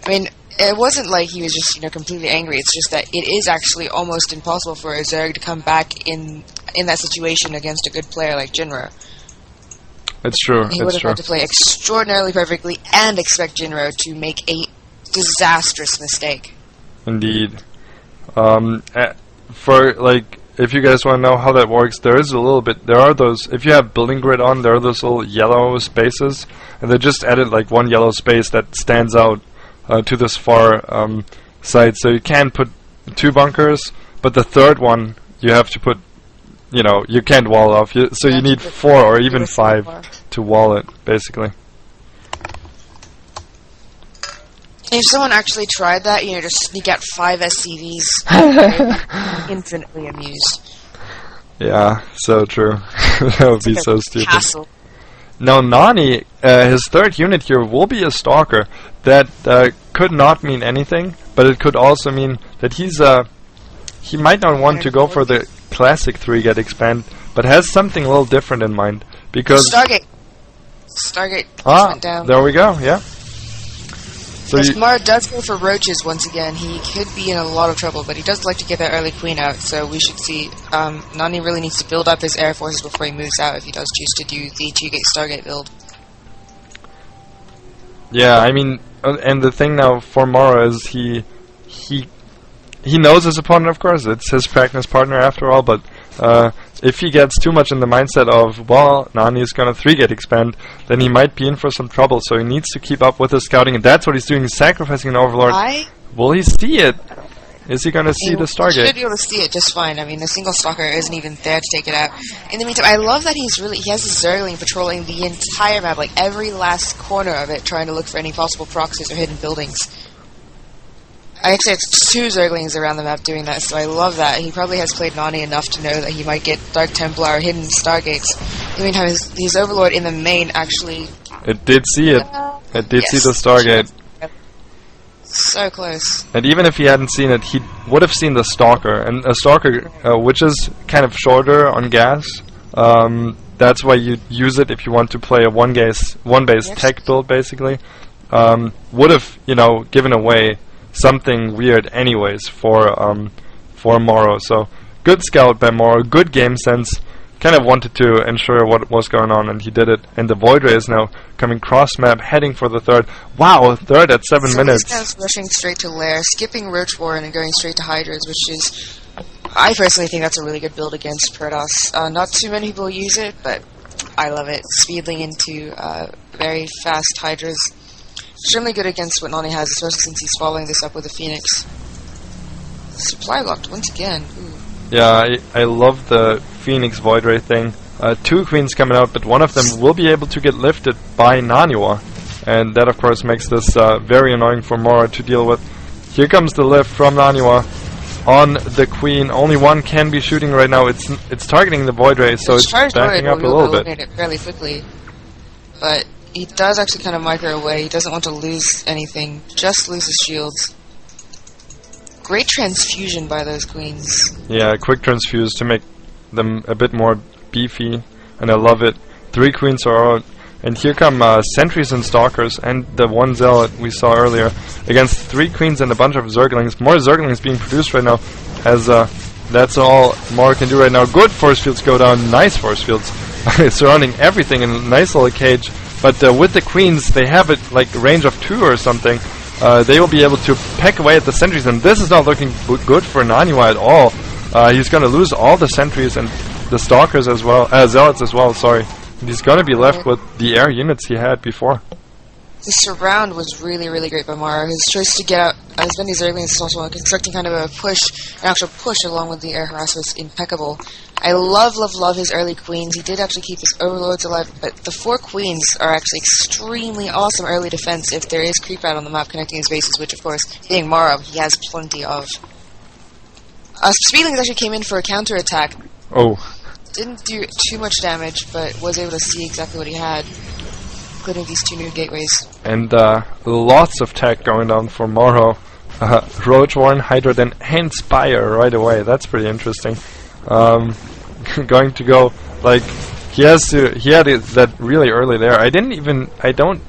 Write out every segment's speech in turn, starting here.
I mean, it wasn't like he was just, completely angry. It's just that it is actually almost impossible for a Zerg to come back in that situation against a good player like Jinro. It's true. He would have had to play extraordinarily perfectly and expect Jinro to make a disastrous mistake. Indeed. For, like, if you guys want to know how that works, there is a little bit, there are those, if you have building grid on, there are those little yellow spaces, and they just added, like, one yellow space that stands out to this far side, so you can put 2 bunkers, but the third one, you have to put, you can't wall off, so you need 4 or even 5 to wall it, basically. If someone actually tried that, just sneak out 5 SCVs, I'd be infinitely amused. Yeah, so true. That would be so stupid. Castle. Now, Nani, his third unit here will be a Stalker. That could not mean anything, but it could also mean that he might not want to go for the classic 3-get expand, but has something a little different in mind. Because Stargate went down. There we go, yeah. So Yes, Morrow does go for roaches once again. He could be in a lot of trouble, but he does like to get that early queen out, so we should see. Nani really needs to build up his air forces before he moves out if he does choose to do the 2-gate Stargate build. Yeah, I mean, and the thing now for Morrow is he knows his opponent, of course. It's his practice partner after all, but if he gets too much in the mindset of, well, Nani is going to 3-get expand, then he might be in for some trouble, so he needs to keep up with his scouting, and that's what he's doing, he's sacrificing an Overlord. Will he see it? Is he going to see the Stargate? He should be able to see it just fine. I mean, the single Stalker isn't even there to take it out. In the meantime, I love that he has a Zergling patrolling the entire map, like every last corner of it, trying to look for any possible proxies or hidden buildings. Actually, it's 2 Zerglings around the map doing that, so I love that. He probably has played Nani enough to know that he might get Dark Templar or hidden Stargates. In the meantime, his Overlord in the main actually... It did see it. It did see the Stargate. So close. And even if he hadn't seen it, he would have seen the Stalker. And a Stalker, which is kind of shorter on gas, that's why you use it if you want to play a one-base tech build, basically. Would have, given away something weird anyways for Morrow. So good scout by Morrow, good game sense, kind of wanted to ensure what was going on, and he did it. And the Void Ray is now coming cross map, heading for the third. Wow, third at 7 minutes. This guy's rushing straight to Lair, skipping Roach Warren and going straight to Hydras, which is, I personally think that's a really good build against Protoss. Not too many people use it, but I love it. Speedling into very fast Hydras. Extremely good against what Nani has, especially since he's following this up with a Phoenix. Supply locked once again. Ooh. Yeah, I love the Phoenix Void Ray thing. 2 queens coming out, but one of them will be able to get lifted by Naniwa. And that, of course, makes this very annoying for Morrow to deal with. Here comes the lift from Naniwa on the queen. Only one can be shooting right now. It's targeting the Void Ray, so it's backing up a little bit. It fairly quickly. But he does actually kind of micro away. He doesn't want to lose anything, just lose his shields. Great transfusion by those queens. Yeah, quick transfuse to make them a bit more beefy, and I love it. 3 queens are out, and here come sentries and stalkers, and the 1 zealot we saw earlier against 3 queens and a bunch of zerglings. More zerglings being produced right now, as that's all Morrow can do right now. Good force fields go down, nice force fields surrounding everything in a nice little cage. But with the queens, they have it like a range of 2 or something. They will be able to peck away at the sentries, and this is not looking good for Naniwa at all. He's going to lose all the sentries and the stalkers as well, zealots as well. Sorry, and he's going to be left with the air units he had before. The surround was really, really great by Morrow. His choice to get out as many Zerglings as possible, constructing kind of a push, an actual push along with the air harass was impeccable. I love his early queens. He did actually keep his overlords alive, but the 4 queens are actually extremely awesome early defense if there is creep out on the map connecting his bases, which of course, being Morrow, he has plenty of. Speedlings actually came in for a counterattack. Oh. Didn't do too much damage, but was able to see exactly what he had, including these 2 new gateways. And lots of tech going down for Morrow. Roach Warren, Hydra, then and Spire right away. That's pretty interesting. Going to go, like, he had that really early there. I don't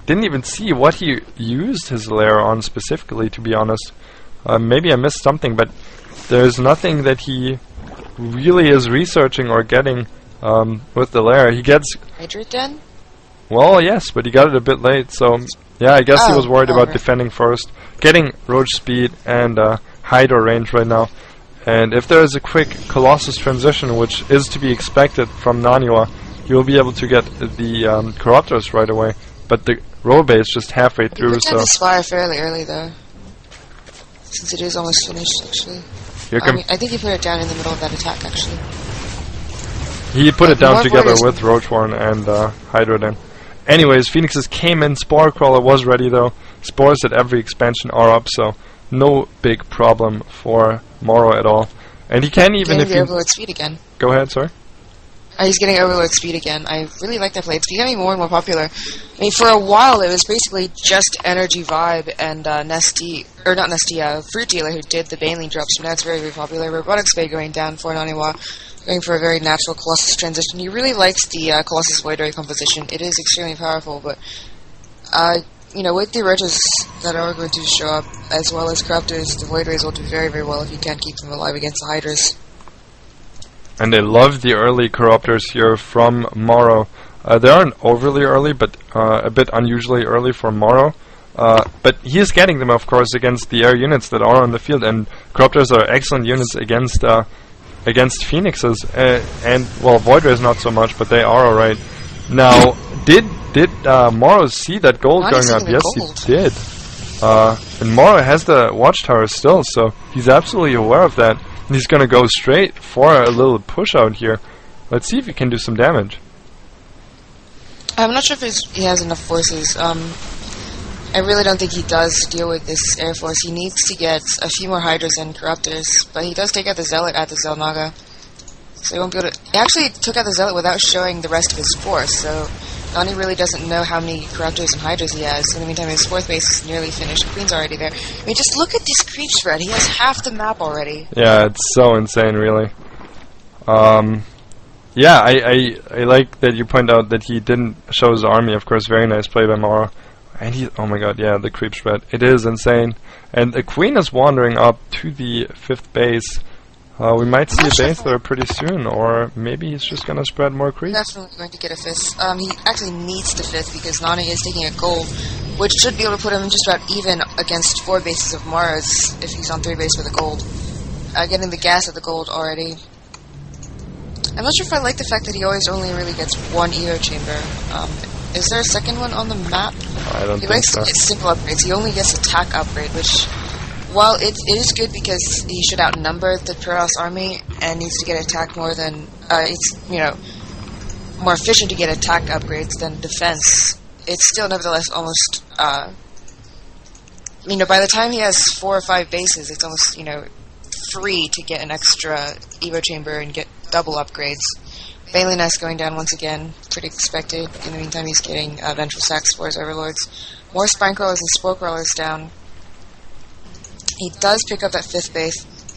didn't even see what he used his lair on specifically, to be honest. Maybe I missed something, but there's nothing that he really is researching or getting with the lair. He gets... Hydrate Den? Well, yes, but he got it a bit late, so... Yeah, I guess he was worried about defending first. Getting Roach speed and Hydro range right now. And if there is a quick Colossus transition, which is to be expected from Naniwa, you'll be able to get the Corruptors right away. But the roll base just halfway through, You so... the Spire fairly early, though. Since it is almost finished, actually. I think he put it down in the middle of that attack, actually. He put it down together with Roachworn and Hydrodin. Anyways, Phoenixes came in, Spore Crawler was ready though. Spores at every expansion are up, so no big problem for MorroW at all. And he can even if he... Overlord speed again. Go ahead, sorry. He's getting Overlord speed again. I really like that play. It's becoming more and more popular. I mean, for a while it was basically just Energy Vibe and Fruit Dealer who did the Baneling drops, but now it's very, very popular. Robotic Spade going down for Naniwa, going for a very natural Colossus transition. He really likes the Colossus Void Ray composition. It is extremely powerful, but you know, with the Roaches that are going to show up, as well as Corruptors, the Void Rays will do very, very well if you can keep them alive against the Hydras. And they love the early Corruptors here from MorroW. They aren't overly early, but a bit unusually early for MorroW. But he is getting them, of course, against the air units that are on the field, and Corruptors are excellent units against Phoenixes, and well, Void Rays not so much, but they are alright. Now, did MorroW see that gold going up? Yes, he did. And MorroW has the Watchtower still, so he's absolutely aware of that. And he's gonna go straight for a little push out here. Let's see if he can do some damage. I'm not sure if he has enough forces. I really don't think he does to deal with this Air Force. He needs to get a few more Hydras and Corruptors, but he does take out the Zealot at the Zelnaga. So he won't be able to... He actually took out the Zealot without showing the rest of his force, so Nani really doesn't know how many Corruptors and Hydras he has. In the meantime, his fourth base is nearly finished. Queen's already there. I mean, just look at this creep spread. He has half the map already. Yeah, it's so insane, really. Yeah, I like that you point out that he didn't show his army. Of course, very nice play by MorroW. And he, oh my god, yeah, the creep spread. It is insane. And the Queen is wandering up to the 5th base. We might see a base there pretty soon, or maybe he's just gonna spread more creep. Definitely going to get a 5th. He actually needs the 5th because Nani is taking a gold, which should be able to put him just about even against 4 bases of Mars if he's on 3 base for the gold. Getting the gas at the gold already. I'm not sure if I like the fact that he always only really gets 1 Evo chamber. Is there a second one on the map? I don't think so. He likes to get simple upgrades. He only gets attack upgrade, which, while it is good because he should outnumber the Protoss army and needs to get attack more than it's, you know, more efficient to get attack upgrades than defense. It's still nevertheless almost you know, by the time he has 4 or 5 bases, it's almost, you know, free to get an extra Evo chamber and get double upgrades. Bailey Nest going down once again, pretty expected. In the meantime, he's getting Ventral Sack Spores, Overlords. More Spine Crawlers and Spore Crawlers down. He does pick up that 5th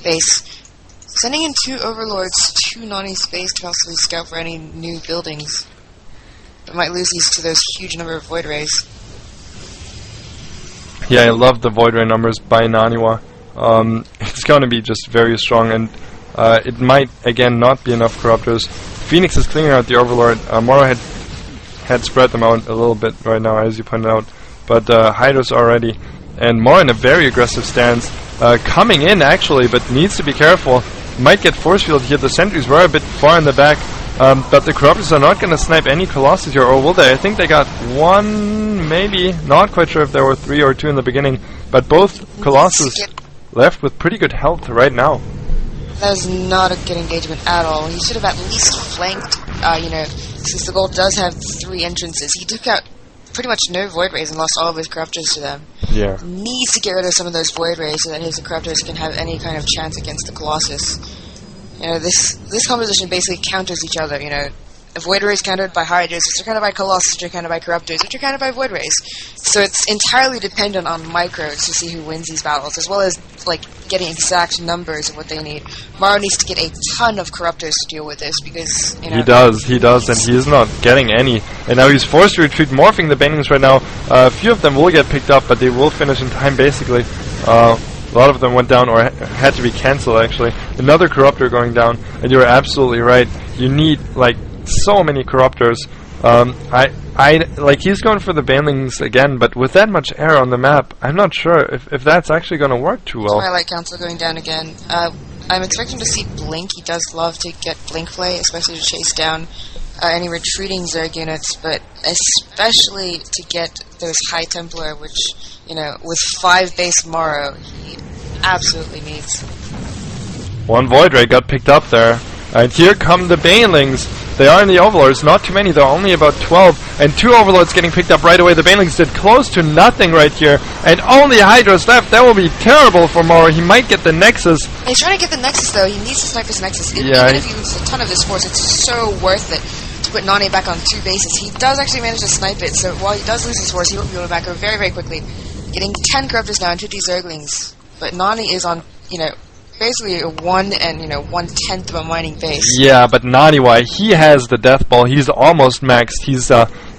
base, sending in 2 Overlords to Nani's base to possibly scout for any new buildings. But might lose these to those huge number of Void Rays. Yeah, I love the Void Ray numbers by Naniwa. It's going to be just very strong, and it might, again, not be enough Corruptors. Phoenix is clearing out the Overlord. MorroW had spread them out a little bit right now, as you pointed out, but Hydras are ready. And MorroW in a very aggressive stance, coming in actually, but needs to be careful. Might get force field here. The sentries were a bit far in the back, but the Corruptors are not going to snipe any Colossus here, or will they? I think they got 1, maybe. Not quite sure if there were 3 or 2 in the beginning, but both Colossus left with pretty good health right now. That was not a good engagement at all. He should have at least flanked, you know, since the gold does have 3 entrances. He took out pretty much no Void Rays and lost all of his Corruptors to them. Yeah. Needs to get rid of some of those Void Rays so that his Corruptors can have any kind of chance against the Colossus. You know, this composition basically counters each other, you know. Void Rays countered by Hydras, which are countered by Colossus, which are countered by Corruptors, which are countered by Void Rays. So it's entirely dependent on micros to see who wins these battles, as well as like getting exact numbers of what they need. MorroW needs to get a ton of Corruptors to deal with this because he does, and he is not getting any. And now he's forced to retreat, morphing the Banelings right now. A few of them will get picked up, but they will finish in time basically. A lot of them went down or had to be cancelled actually. Another Corruptor going down, and you're absolutely right. You need like so many Corruptors. I like he's going for the Banelings again, but with that much air on the map, I'm not sure if that's actually going to work too well. Twilight Council going down again. I'm expecting to see Blink. He does love to get Blink play, especially to chase down any retreating Zerg units, but especially to get those High Templar, which, you know, with 5 base MorroW, he absolutely needs. One Void Ray got picked up there. And here come the Banelings. They are in the Overlords, not too many, they're only about 12. And 2 Overlords getting picked up right away. The Banelings did close to nothing right here. And only Hydras left. That will be terrible for MorroW. He might get the Nexus. He's trying to get the Nexus, though. He needs to snipe his Nexus. Yeah, even if he loses a ton of this force, it's so worth it to put Nani back on 2 bases. He does actually manage to snipe it, so while he does lose his force, he will be able to back her very, very quickly. Getting 10 Corruptors now and 50 Zerglings. But Nani is on, you know, basically a 1 and, 1/10 of a mining base. Yeah, but Naniwa, he has the death ball. He's almost maxed. He's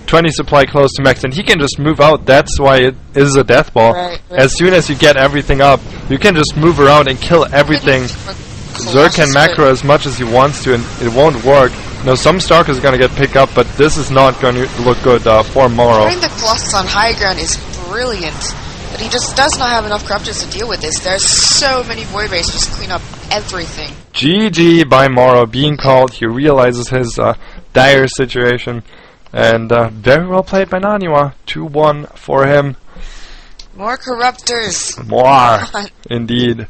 20 supply close to max, and he can just move out. That's why it is a death ball. Right. As soon as you get everything up, you can just move around and kill everything. Zerg can macro as much as he wants to, and it won't work. Now, some Stalkers are going to get picked up, but this is not going to look good for MorroW. Putting the Colossus on high ground is brilliant. But he just does not have enough Corruptors to deal with this. There's so many Void Rays to just clean up everything. GG by MorroW being called. He realizes his dire situation. And very well played by Naniwa. 2-1 for him. More Corruptors. More. Indeed.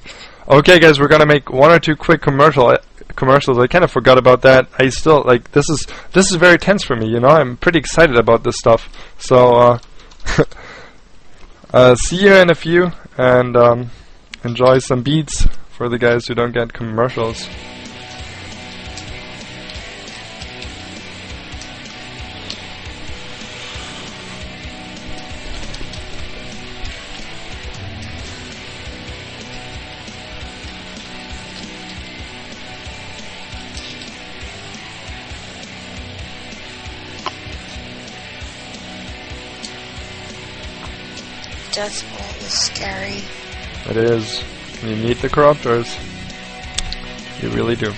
Okay, guys, we're going to make 1 or 2 quick commercials. I kind of forgot about that. I still, like, this is very tense for me, you know? I'm pretty excited about this stuff. So, see you in a few, and enjoy some beats for the guys who don't get commercials. Death Ball is scary. It is. You need the Corruptors. You really do.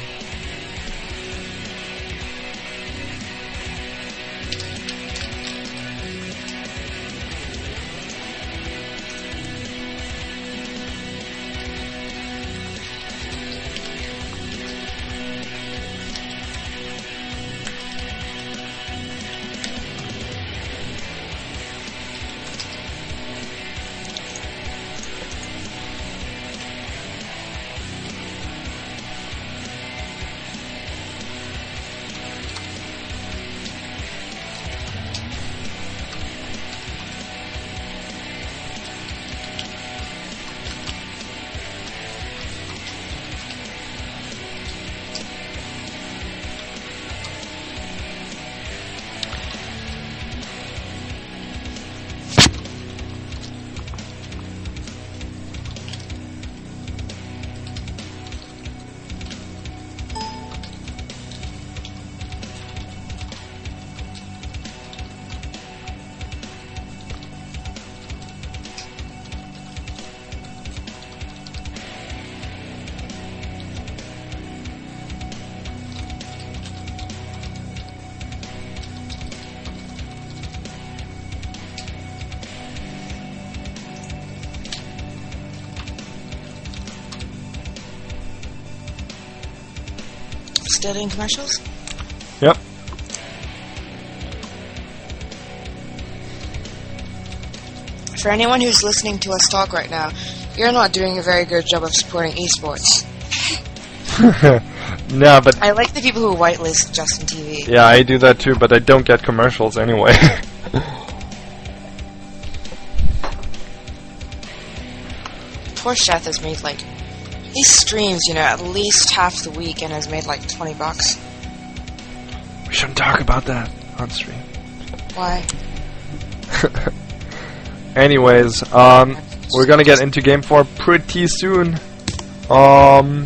Still doing commercials? Yep. For anyone who's listening to us talk right now, you're not doing a very good job of supporting esports. No, but I like the people who whitelist Justin TV. yeah, I do that too, but I don't get commercials anyway. Poor Sheth has made like, he streams, at least half the week and has made like $20. We shouldn't talk about that on stream. Why? Anyways, we're gonna get into game 4 pretty soon. Yeah.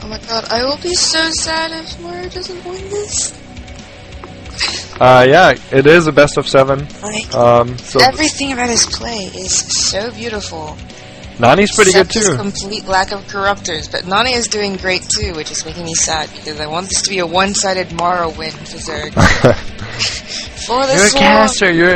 Oh my god, I will be so sad if MorroW doesn't win this. Yeah, it is a best of 7. Like, So everything about his play is so beautiful. Nani's pretty good Except too. his complete lack of corruptors, but Nani is doing great too, which is making me sad because I want this to be a one-sided MorroW win for Zerg. For You're a this one. caster. You're